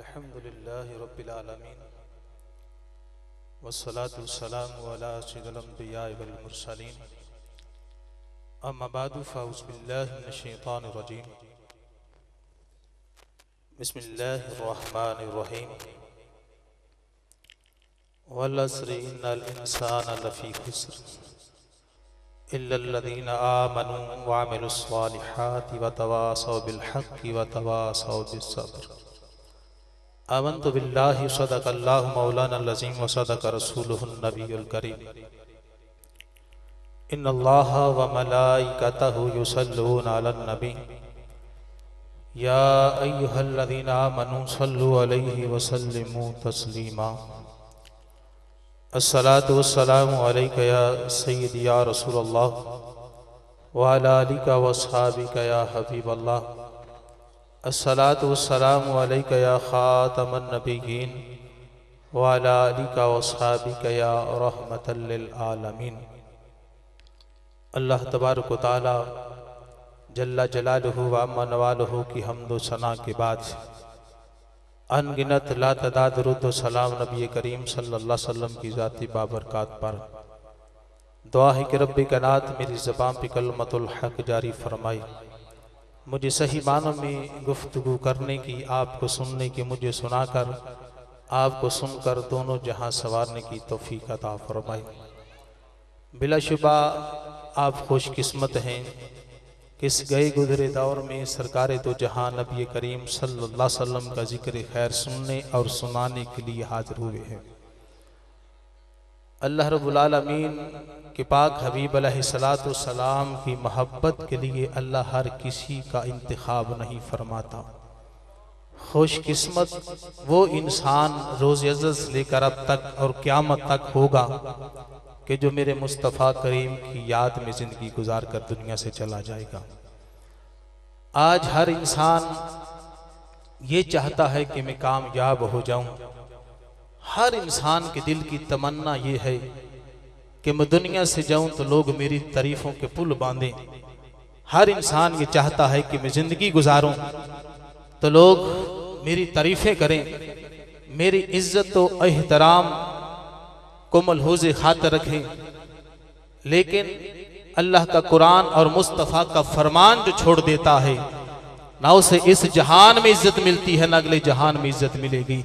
अल्हम्दुलिल्लाहि रब्बिल आलमीन वस्सलातु वस्सलामु अला अशरफिल अंबिया'i वल मुरसलीन अम्मा बादु फ़अऊज़ु बिल्लाहि मिनश शैतानिर रजीम बिस्मिल्लाहिर रहमानिर रहीम वल अस्रि इन्नल इंसाना लफ़ी खुस्र इल्लल्लज़ीना आमनू व अमिलुस्सालिहाति व तवासौ बिल हक़्क़ि व तवासौ बिस्सब्र। आमन्तु बिल्लाहि सदक़ल्लाहु मौलानल अज़ीम व सदक़ रसूलुहुन नबियुल करीम। इन्नल्लाहा व मलाइकतहु युसल्लूना अलन नबी या अय्युहल्लज़ीना आमनू सल्लु अलैहि व सल्लिमू तस्लीमा। अस्सलातु वस्सलामु अलैका या सय्यदी या रसूलल्लाह व अला आलिका व अस्हाबिका या हबीबल्लाह। अस्सलातु वस्सलामु अलैका या खातमन नबिय्यीन व अला आलिका व अस्हाबिका या रहमतल लिल आलमीन। अल्लाह तबारक व तआला जल्ला जलालुहु व अम्मा नवालुहु की हम्द व सना के बाद अनगिनत लातदाद दुरूद व सलाम नबी करीम सल्लल्लाहु अलैहि वसल्लम की ज़ाती बाबरकात पर। दुआ है कि रब्बी कायनात मेरी ज़बान पे कलमतुल हक़ जारी फरमाई, मुझे सही मानों में गुफ्तगू करने की, आपको सुनने की, मुझे सुनाकर आपको सुनकर दोनों जहां सवारने की तौफीक अता फरमाई। बिलाशुबा आप खुशकिस्मत हैं कि इस गए गुजरे दौर में सरकार दो जहां नबी करीम सल्लल्लाहु अलैहि वसल्लम का जिक्र खैर सुनने और सुनाने के लिए हाजिर हुए हैं। अल्लाह रब्बुल आलमीन के पाक हबीब अलैहिस्सलातु सलाम की मोहब्बत के लिए अल्लाह हर किसी का इंतखाब नहीं फरमाता। खुशकिस्मत वो इंसान रोज़ अज़्ज़ से लेकर अब तक और क़यामत तक होगा कि जो मेरे मुस्तफ़ा करीम की याद में ज़िंदगी गुजार कर दुनिया से चला जाएगा। आज हर इंसान ये चाहता है कि मैं कामयाब हो जाऊं। हर इंसान के दिल की तमन्ना ये है कि मैं दुनिया से जाऊं तो लोग मेरी तारीफ़ों के पुल बांधें। हर इंसान ये चाहता है कि मैं ज़िंदगी गुजारूं तो लोग मेरी तारीफ़ें करें, मेरी इज्जत व एहतराम को मलहूज़े खातिर रखें। लेकिन अल्लाह का कुरान और मुस्तफ़ा का फरमान जो छोड़ देता है, ना उसे इस जहान में इज्जत मिलती है, ना अगले जहान में इज्जत मिलेगी।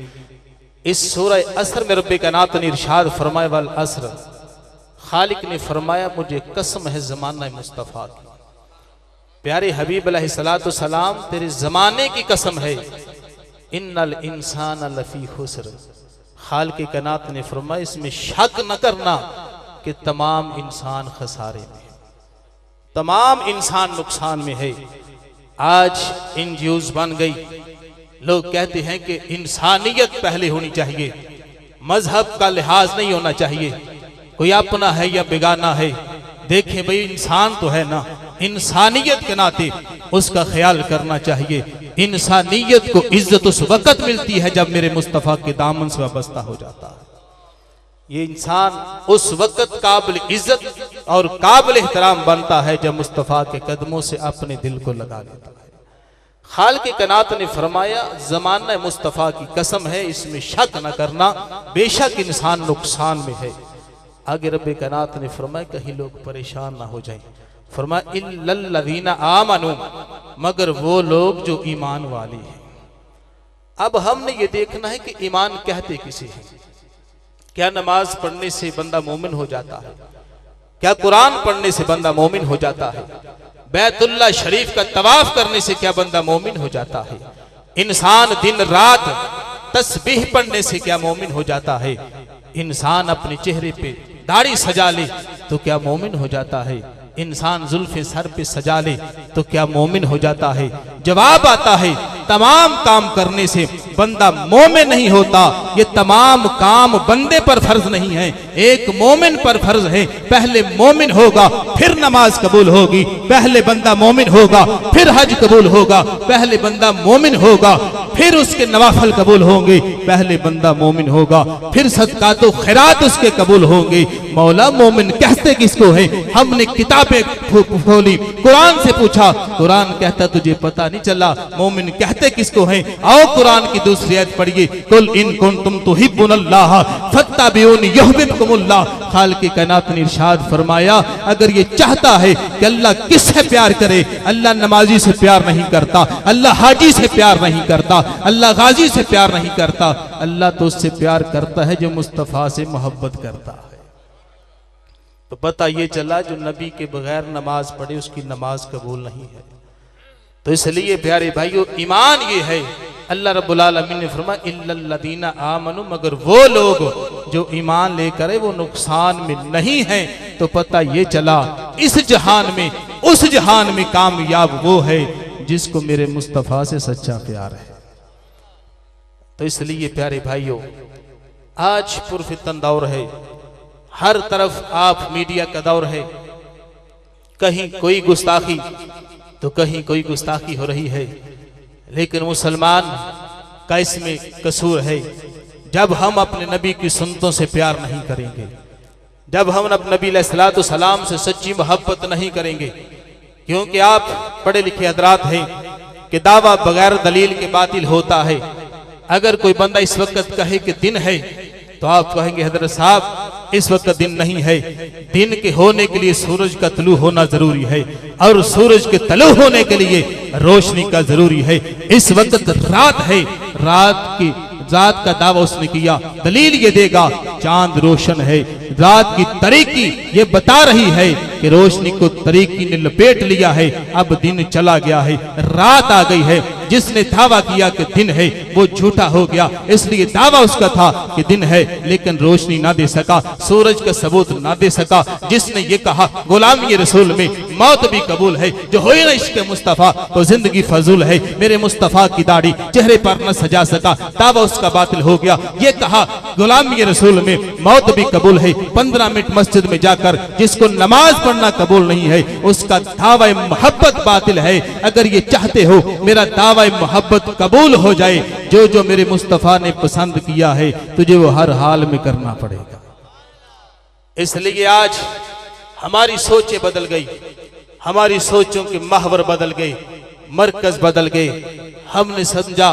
इस सूरह असर में रब्बे कायनात ने इरशाद फरमाया, वल असर, खालिक ने फरमाया मुझे कसम है ज़माना मुस्तफ़ा की, प्यारे हबीब अलैहिस्सलातु सलाम तेरे ज़माने की कसम है। इन्नल इंसान लफ़ी खुस्र, खालिक कायनात ने फरमाया इसमें शक न करना कि तमाम इंसान खसारे में है, तमाम इंसान नुकसान में है। आज एनजीओज़ बन गई, लोग कहते हैं कि इंसानियत पहले होनी चाहिए, मजहब का लिहाज नहीं होना चाहिए, कोई अपना है या बेगाना है। देखें भाई इंसान तो है ना, इंसानियत के नाते उसका ख्याल करना चाहिए। इंसानियत को इज्जत उस वक्त मिलती है जब मेरे मुस्तफ़ा के दामन से वाबस्ता हो जाता है। ये इंसान उस वक्त काबिल इज्जत और काबिल एहतराम बनता है जब मुस्तफ़ा के कदमों से अपने दिल को लगा लेता है। खालिक़ कायनात ने फरमाया ज़माना मुस्तफ़ा की कसम है इसमें शक न करना, बेशक इंसान नुकसान में है। आगे रब्बे कायनात ने फरमाया कहीं लोग परेशान ना हो जाएं, फरमाया इल्लल्लज़ीना आमनू, मगर वो लोग जो ईमान वाले हैं। अब हमने ये देखना है कि ईमान कहते किसे हैं। क्या नमाज पढ़ने से बंदा मोमिन हो जाता है? क्या कुरान पढ़ने से बंदा मोमिन हो जाता है? बैतुल्लाह शरीफ का तवाफ करने से क्या बंदा मोमिन हो जाता है? इंसान दिन रात तस्बीह पढ़ने से क्या मोमिन हो जाता है? इंसान अपने चेहरे पे दाढ़ी सजा ले तो क्या मोमिन हो जाता है? इंसान जुल्फे सर पे सजा ले तो क्या मोमिन हो जाता है? जवाब आता है तमाम काम करने से बंदा मोमिन नहीं होता। ये तमाम काम बंदे पर फर्ज नहीं है, एक मोमिन पर फर्ज है। पहले मोमिन होगा फिर नमाज कबूल होगी, पहले बंदा मोमिन होगा फिर हज कबूल होगा, पहले बंदा मोमिन होगा फिर उसके नवाफल कबूल होंगे, पहले बंदा मोमिन होगा फिर सदकात व खैरात उसके कबूल होंगे। मौला मोमिन कहते किसको है? हमने किताबें खोली, कुरान से पूछा, कुरान कहता तुझे पता नहीं चला, मोमिन कहते किसको है? आओ कुरान की दूसरी आयत पढ़िए, कुल इन कुंतुम तुहिब्बुनल्लाह फत्तबिऊनी युहिब्बुकुमुल्लाह। खालिक कायनात ने इरशाद फरमाया, अगर ये चाहता है कि अल्लाह किससे प्यार करे, अल्लाह नमाजी से प्यार नहीं करता, अल्लाह हाजी से प्यार नहीं करता, अल्लाह गाजी से प्यार नहीं करता, अल्लाह तो उससे प्यार करता है जो मुस्तफा से मोहब्बत करता है। तो पता ये चला जो नबी के बगैर नमाज पढ़े उसकी नमाज कबूल नहीं है। तो इसलिए प्यारे भाइयों, ईमान ये है, अल्लाह रब्बुल आलमीन ने फरमाया इल्लल्लज़ीना आमनू, मगर वो लोग जो ईमान लेकर है वो नुकसान में नहीं है। तो पता ये चला इस जहान में, उस जहान में कामयाब वो है जिसको मेरे मुस्तफा से सच्चा प्यार है। तो इसलिए प्यारे भाइयों, आज पुरफितन दौर है, हर तरफ आप मीडिया का दौर है, कहीं कोई गुस्ताखी तो कहीं कोई गुस्ताखी हो रही है, लेकिन मुसलमान का इसमें कसूर है। जब हम अपने नबी की सुन्नतों से प्यार नहीं करेंगे, जब हम अपने नबी अलैहिस्सलातु सलाम से सच्ची मोहब्बत नहीं करेंगे, क्योंकि आप पढ़े लिखे हजरात हैं कि दावा बगैर दलील के बातिल होता है। अगर कोई बंदा इस वक्त कहे कि दिन है तो आप कहेंगे हजरत साहब इस वक्त दिन नहीं है, दिन के होने के लिए सूरज का तलू होना जरूरी है और सूरज के तलू होने के लिए रोशनी का जरूरी है। इस वक्त रात है, रात का दावा उसने किया, दलील ये देगा चांद रोशन है, रात की तरीकी ये बता रही है कि रोशनी को तरीकी ने लपेट लिया है, अब दिन चला गया है, रात आ गई है। जिसने दावा किया कि दिन है वो झूठा हो गया, इसलिए दावा उसका था कि दिन है लेकिन रोशनी ना दे सका, सूरज का सबूत ना दे सका। जिसने ये कहा गुलामी रसूल में मौत भी कबूल है, जो हो ना इश्क मुस्तफा तो जिंदगी फजूल है, मेरे मुस्तफा की दाढ़ी चेहरे पर न सजा सका, दावा उसका बातिल हो गया। ये कहा गुलामी रसूल में मौत भी कबूल है, 15 मिनट मस्जिद में जाकर जिसको नमाज पढ़ना कबूल नहीं है उसका दावा मोहब्बत बातिल है। अगर ये चाहते हो मेरा दावा मोहब्बत कबूल हो जाए, जो जो मेरे मुस्तफा ने पसंद किया है तुझे वो हर हाल में करना पड़ेगा। इसलिए आज हमारी सोचें बदल गई, हमारी सोचों के महवर बदल गए, मरकज बदल गए। हमने समझा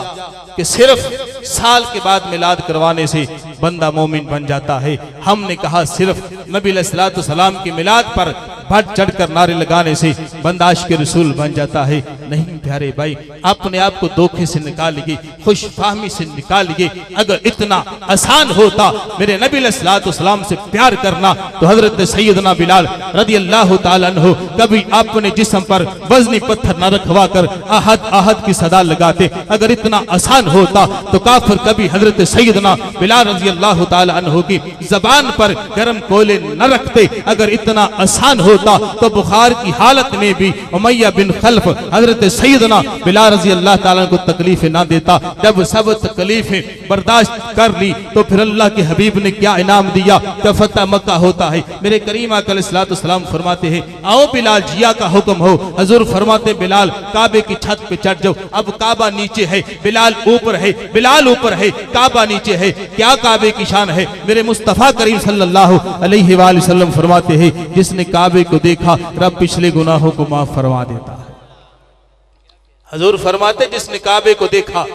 कि सिर्फ साल के बाद मिलाद करवाने से बंदा मोमिन बन जाता है। हमने कहा सिर्फ नबी अलैहिस्सलातु सलाम की मिलाद पर बढ़ चढ़कर नारे लगाने से बंदा आशिक रसूल बन जाता है। नहीं प्यारे भाई, अपने आप को धोखे से निकालिए, खुशफहमी से निकालिए। अगर इतना आसान होता मेरे नबी अलैहिस्सलातु सलाम से प्यार करना तो हजरत सैयदना बिलाल रदियल्लाहु ताला अन्हु कभी अपने जिस्म पर वजनी पत्थर न रखवा कर आहद आहद की सदा लगाते। अगर इतना आसान होता तो काफिर कभी हजरत सैयदना बिलाल रदियल्लाहु ताला अन्हु की जबान पर गर्म कोयले न रखते। अगर इतना आसान होता तो बुखार की हालत में भी उमैया बिन खल्फ हजरत सैयदना बिलाल रज़ी अल्लाह ताला को तकलीफें ना देता। जब सब तकलीफें बर्दाश्त कर ली तो फिर अल्लाह के हबीब ने क्या इनाम दिया, जब फतह मक्का होता है। मेरे करीम आका अलैहिस्सलातु वस्सलाम फरमाते हैं आओ बिलाल जिया का हुक्म हो। हजूर फरमाते बिलाल काबे की छत पे चढ़ जाओ। अब काबा नीचे है, बिलाल ऊपर है, बिलाल ऊपर है, काबा नीचे है। क्या काबे की शान है। मेरे मुस्तफा करीम सल्लल्लाहु अलैहि वसल्लम फरमाते हैं जिसने काबे को देखा रब पिछले गुनाहों को माफ फरमा देता है। हजूर फरमाते जिसने काबे को देखा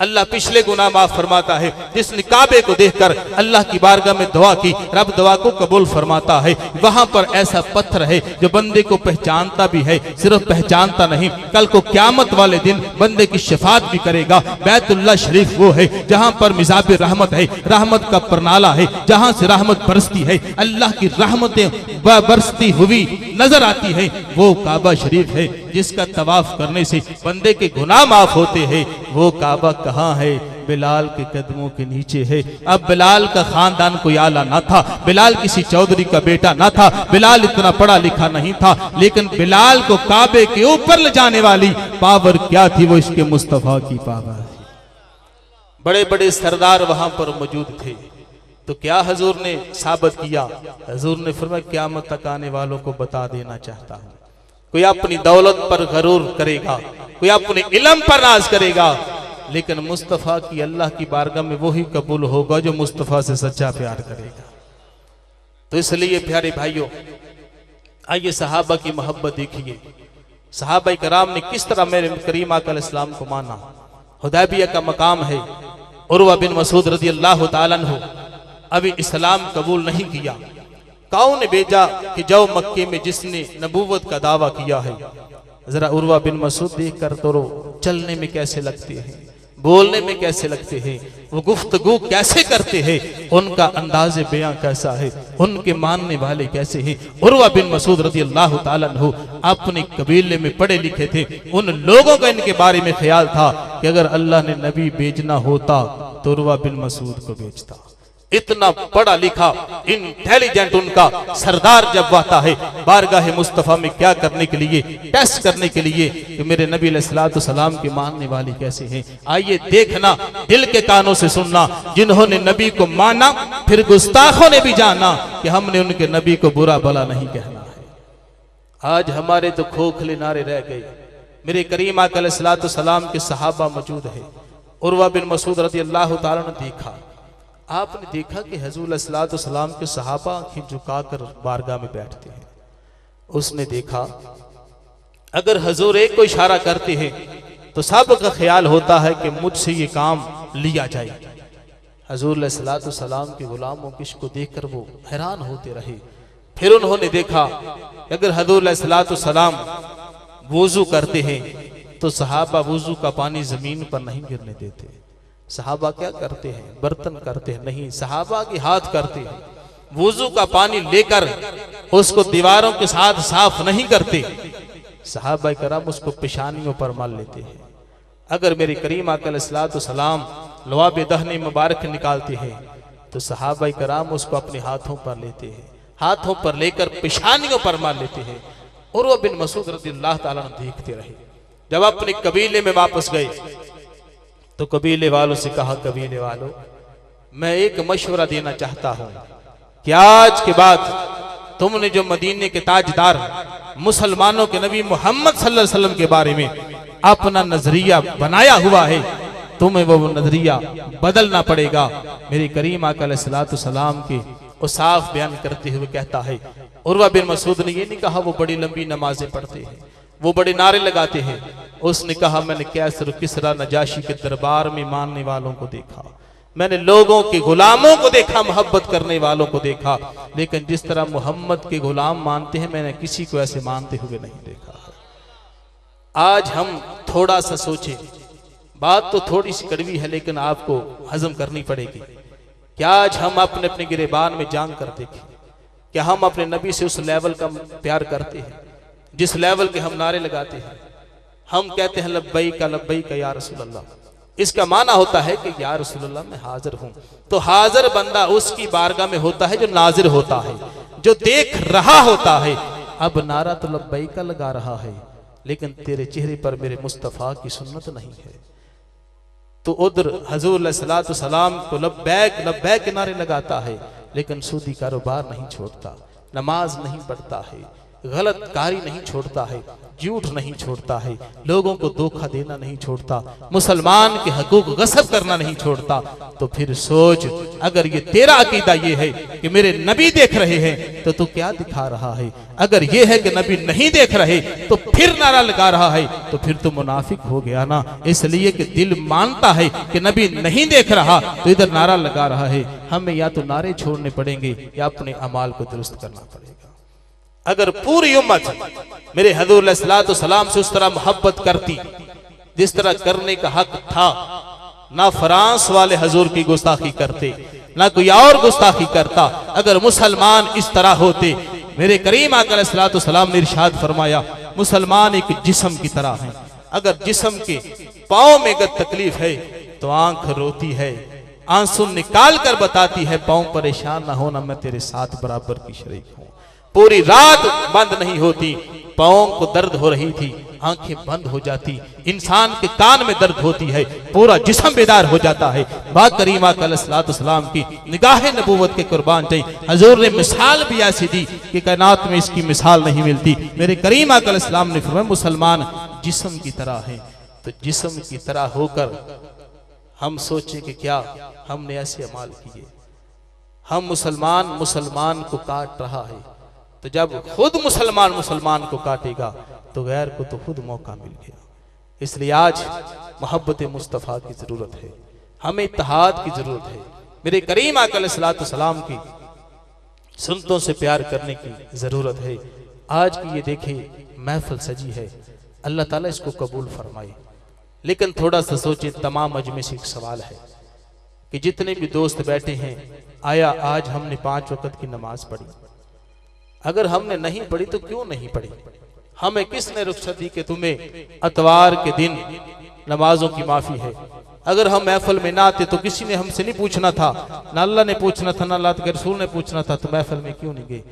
अल्लाह पिछले गुनाह माफ फरमाता है। जिसने काबे को देखकर अल्लाह की बारगाह में दुआ की रब दुआ को कबूल फरमाता है। वहां पर ऐसा पत्थर है जो बंदे को पहचानता भी है, सिर्फ पहचानता नहीं, कल को क़यामत वाले दिन बंदे की शफाअत भी करेगा। बैतुल्लाह शरीफ वो है जहां पर मिजाब रहमत है, रहमत का परनाला है, जहां से रहमत बरसती है, अल्लाह की रहमतें बरसती हुई नजर आती है। वो काबा शरीफ है जिसका तवाफ करने से बंदे के गुनाह माफ होते हैं। वो काबा कहाँ है? बिलाल के कदमों के नीचे है। अब बिलाल का खानदान कोई आला ना था, बिलाल किसी चौधरी का बेटा ना था, बिलाल इतना पढ़ा लिखा नहीं था, लेकिन बिलाल को काबे के ऊपर ले जाने वाली पावर क्या थी? वो इसके मुस्तफा की पावर थी। बड़े बड़े सरदार वहां पर मौजूद थे। तो क्या हजूर ने साबित किया? हजूर ने फरमाया क़यामत तक आने वालों को बता देना चाहता हूं। कोई अपनी दौलत पर गरूर करेगा, कोई अपने इल्म पर नाज करेगा, लेकिन मुस्तफ़ा की अल्लाह की बारगाह में वही कबूल होगा जो मुस्तफ़ा से सच्चा प्यार करेगा। तो इसलिए प्यारे भाइयों, आइए सहाबा की मोहब्बत देखिए। सहाबा कराम ने किस तरह मेरे करीम आका अलैहिस्सलाम को माना। हुदैबिया का मकाम है, उर्वा बिन मसूद रज़ी अल्लाह ताला अन्हु अभी इस्लाम कबूल नहीं किया। कौन भेजा कि जाओ मक्के में जिसने नबूवत का दावा किया है। जरा उर्वा बिन मसूद देख कर तो चलने में कैसे लगते हैं, बोलने में कैसे लगते हैं, वो गुफ्तगू कैसे करते हैं, उनका अंदाज बयां कैसा है, उनके मानने वाले कैसे हैं। उर्वा बिन मसूद रज़ी अल्लाह ताला अन्हु अपने कबीले में पढ़े लिखे थे। उन लोगों का इनके बारे में ख्याल था कि अगर अल्लाह ने नबी भेजना होता तो उर्वा बिन मसूद को भेजता। इतना पढ़ा लिखा इंटेलिजेंट उनका सरदार जब आता है बारगाह मुस्तफा में क्या करने के लिए, टेस्ट करने के लिए कि मेरे नबी अलैहिस्सलातु सलाम के मानने वाले कैसे हैं। आइए देखना, दिल के कानों से सुनना, जिन्होंने नबी को माना फिर गुस्ताखों ने भी जाना कि हमने उनके नबी को बुरा भला नहीं कहना है। आज हमारे तो खोखले नारे रह गए। मेरे करीम आका अलैहिस्सलातु सलाम के सहाबा मौजूद है। उर्वा बिन मसूद रज़ी अल्लाह ताला ने देखा, आपने देखा कि हुज़ूर अलैहिस्सलातु सलाम के सहाबा आंखें झुकाकर बारगाह में बैठते हैं। उसने देखा अगर हुज़ूर एक को इशारा करते हैं तो सब का ख्याल होता है कि मुझसे ये काम लिया जाए। हुज़ूर अलैहिस्सलातु सलाम के गुलामों किसको देखकर वो हैरान होते रहे। फिर उन्होंने देखा कि अगर हुज़ूर अलैहिस्सलातु सलाम वुज़ू करते हैं तो सहाबा वुज़ू का पानी जमीन पर नहीं गिरने देते। सहाबा क्या करते हैं, बर्तन करते हैं, नहीं, सहाबा के हाथ करते हैं। वुज़ू का पानी लेकर उसको दीवारों के साथ साफ नहीं करते, सहाबा कराम उसको पेशानियों पर मल लेते हैं। अगर मेरे करीम आका अलैहिस्सलातु सलाम लवाब दहने मुबारक निकालते हैं तो सहाबा कराम उसको अपने हाथों पर लेते हैं, हाथों पर लेकर पेशानियों पर मल लेते हैं। उर्वा बिन मसूद रज़ियल्लाहु ताला अन्हु देखते रहे। जब अपने कबीले में वापस गए तो कबीले वालों से कहा, कबीले वालों मैं एक मशवरा देना चाहता हूं कि आज के बाद तुमने जो मदीने के ताजदार मुसलमानों के नबी मोहम्मद सल्लल्लाहु अलैहि वसल्लम के बारे में अपना नजरिया बनाया हुआ है, तुम्हें वो नजरिया बदलना पड़ेगा। मेरे करीम आका अलैहिस्सलातु सलाम के वो साफ बयान करते हुए कहता है। उर्वा बिन मसूद ने ये नहीं कहा वो बड़ी लंबी नमाजें पढ़ते हैं, वो बड़े नारे लगाते हैं। उसने कहा मैंने कैसर किसरा नजाशी के दरबार में मानने वालों को देखा, मैंने लोगों के गुलामों को देखा, मोहब्बत करने वालों को देखा, लेकिन जिस तरह मोहम्मद के गुलाम मानते हैं मैंने किसी को ऐसे मानते हुए नहीं देखा। आज हम थोड़ा सा सोचें, बात तो थोड़ी सी कड़वी है लेकिन आपको हजम करनी पड़ेगी। क्या आज हम अपने अपने गिरेबान में जान कर देखें, क्या हम अपने नबी से उस लेवल का प्यार करते हैं जिस लेवल के हम नारे लगाते हैं। हम कहते हैं लब्बैक या रसूल अल्लाह। इसका माना होता है कि या रसूल अल्लाह मैं हाजिर हूं। तो हाजिर बंदा उसकी बारगाह में होता है जो नाजिर होता है, जो देख रहा होता है। अब नारा तो लब्बैक लगा रहा है लेकिन तेरे चेहरे पर मेरे मुस्तफ़ा की सुन्नत नहीं है। तो उधर हुज़ूर अलैहिस्सलातु सलाम को लब्बैक लब्बैक के नारे लगाता है लेकिन सूदी कारोबार नहीं छोड़ता, नमाज नहीं पढ़ता है, गलत कारी नहीं छोड़ता है, झूठ नहीं छोड़ता है, लोगों को धोखा देना नहीं छोड़ता, मुसलमान के हकूक गस्ब करना नहीं छोड़ता। तो फिर सोच, अगर ये तेरा अकीदा ये है कि मेरे नबी देख रहे हैं तो तू क्या दिखा रहा है। अगर ये है कि नबी नहीं देख रहे तो फिर नारा लगा रहा है तो फिर तो मुनाफिक हो गया ना। इसलिए कि दिल मानता है कि नबी नहीं देख रहा तो इधर नारा लगा रहा है। हमें या तो नारे छोड़ने पड़ेंगे या अपने अमाल को दुरुस्त करना पड़ेगा। अगर पूरी उम्मत मेरे हुज़ूर अलैहिस्सलातु सलाम से उस तरह मोहब्बत करती जिस तरह करने का हक था, ना फ्रांस वाले हुज़ूर की गुस्ताखी करते, ना कोई और गुस्ताखी करता। अगर मुसलमान इस तरह होते, मेरे करीम आका अलैहिस्सलातु सलाम ने इरशाद फरमाया मुसलमान एक जिस्म की तरह है। अगर जिस्म के पाँव में अगर तकलीफ है तो आंख रोती है, आंसू निकाल कर बताती है पाँव परेशान ना होना, मैं तेरे साथ बराबर की शरीक हूँ। पूरी रात बंद नहीं होती, पाँव को दर्द हो रही थी, आंखें बंद हो जाती, इंसान के कान में दर्द होती है, पूरा जिस्म बेदार हो जाता है। बा करीमा अलैहिस्सलातु सलाम की निगाह नबूवत के कुर्बान जाई। हुज़ूर ने मिसाल भी ऐसी दी कि कायनात में इसकी मिसाल नहीं मिलती। मेरे करीम आका अलैहिस्सलाम ने फरमाया मुसलमान जिस्म की तरह है। तो जिस्म की तरह होकर हम सोचें कि क्या हमने ऐसे अमाल किए। हम मुसलमान मुसलमान को काट रहा है, तो जब खुद मुसलमान मुसलमान को काटेगा तो गैर को तो खुद मौका मिल गया। इसलिए आज मोहब्बत मुस्तफ़ा की ज़रूरत है, हमें इत्तेहाद की ज़रूरत है। मेरे करीम आका अलैहिस्सलातु वस्सलाम की सुन्नतों से प्यार करने की ज़रूरत है। आज की ये देखिए महफिल सजी है, अल्लाह ताला इसको कबूल फरमाए। लेकिन थोड़ा सा सोचें, तमाम मजमे से एक सवाल है कि जितने भी दोस्त बैठे हैं, आया आज हमने 5 वक्त की नमाज पढ़ी? अगर हमने नहीं पढ़ी तो क्यों नहीं पढ़ी? हमें किसने रुख्सत दी कि तुम्हें अतवार के दिन नमाजों की माफी है? अगर हम महफिल में ना आते तो किसी ने हमसे नहीं पूछना था, ना अल्लाह ने पूछना था, ना अल्लाह के रसूल ने पूछना था, तो महफिल में क्यों नहीं गए?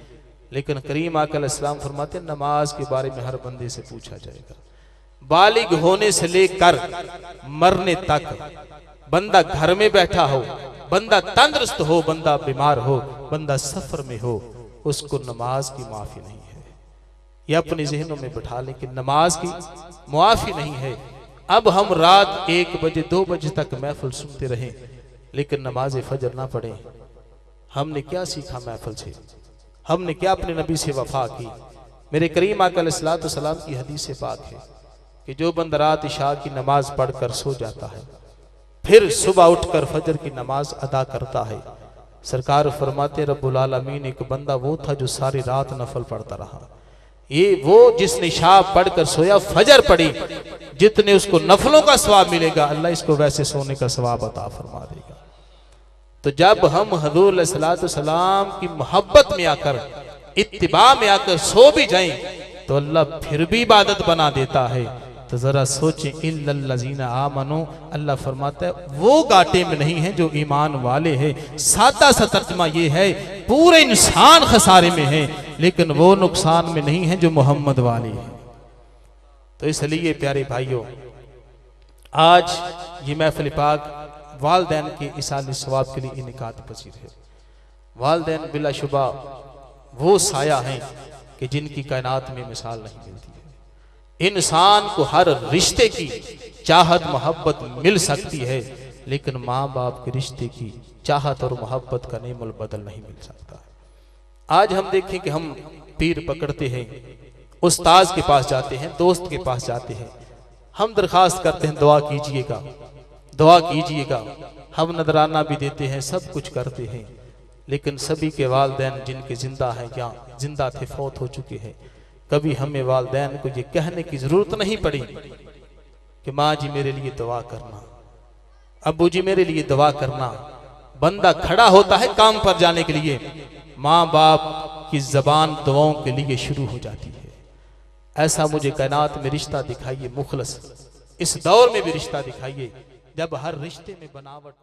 लेकिन करीम आका अलैहिस्सलाम फरमाते नमाज के बारे में हर बंदे से पूछा जाएगा। बालिग होने से लेकर मरने तक, बंदा घर में बैठा हो, बंदा तंदुरुस्त हो, बंदा बीमार हो, बंदा सफर में हो, उसको नमाज की माफी नहीं है। ये अपने जहनों में बैठा लें कि नमाज की मुआफी नहीं है। अब हम रात 1 बजे 2 बजे तक महफिल सुनते रहें लेकिन नमाज फजर ना पढ़ें, हमने क्या सीखा महफिल से? हमने क्या अपने नबी से वफा की? मेरे करीम आका अलैहिस्सलातु वस्सलाम की हदीस पाक है कि जो बंदा रात इशा की नमाज पढ़कर सो जाता है, फिर सुबह उठकर फजर की नमाज अदा करता है, सरकार फरमाते रब्बुल आलमीन एक बंदा वो था जो सारी रात नफल पढ़ता रहा। ये वो जिसने इशा पढ़कर सोया, फजर पढ़ी, जितने उसको नफलों का सवाब मिलेगा, अल्लाह इसको वैसे सोने का सवाब अता फरमा देगा। तो जब हम हजूर अलैहिस्सलातु वस्सलाम की मोहब्बत में आकर, इत्तिबा में आकर सो भी जाएं तो अल्लाह फिर भी इबादत बना देता है। तो जरा सोचें, इल्लल्लज़ीना आमनू, अल्लाह फरमाता है वो घाटे में नहीं है जो ईमान वाले हैं। सादा सा तर्जुमा ये है, पूरे इंसान खसारे में है, लेकिन वो नुकसान में नहीं है जो मोहम्मद वाले हैं। तो इसलिए प्यारे भाइयों, आज ये महफिल पाक वालदैन के इसाले सवाब के लिए इनकात पसीर है। वालदैन बिलाशुबा वो साया हैं कि जिनकी कायनात में मिसाल नहीं मिलती है। इंसान को हर रिश्ते की चाहत मोहब्बत मिल सकती है, लेकिन माँ बाप के रिश्ते की चाहत और मोहब्बत का नेमल बदल नहीं मिल सकता। आज हम देखें कि हम पीर पकड़ते हैं, उस्ताद के पास जाते हैं, दोस्त के पास जाते हैं, हम दरखास्त करते हैं दुआ कीजिएगा, दुआ कीजिएगा, हम नजराना भी देते हैं, सब कुछ करते हैं, लेकिन सभी के वालदैन जिनके जिंदा हैं या जिंदा थे फौत हो चुके हैं, कभी हमें वालदैन को ये कहने की जरूरत नहीं पड़ी कि माँ जी मेरे लिए दुआ करना, अब्बू जी मेरे लिए दुआ करना। बंदा खड़ा होता है काम पर जाने के लिए, माँ बाप की जबान दुआओं के लिए शुरू हो जाती है। ऐसा मुझे कायनात में रिश्ता दिखाइए मुखलस, इस दौर में भी रिश्ता दिखाइए जब हर रिश्ते में बनावट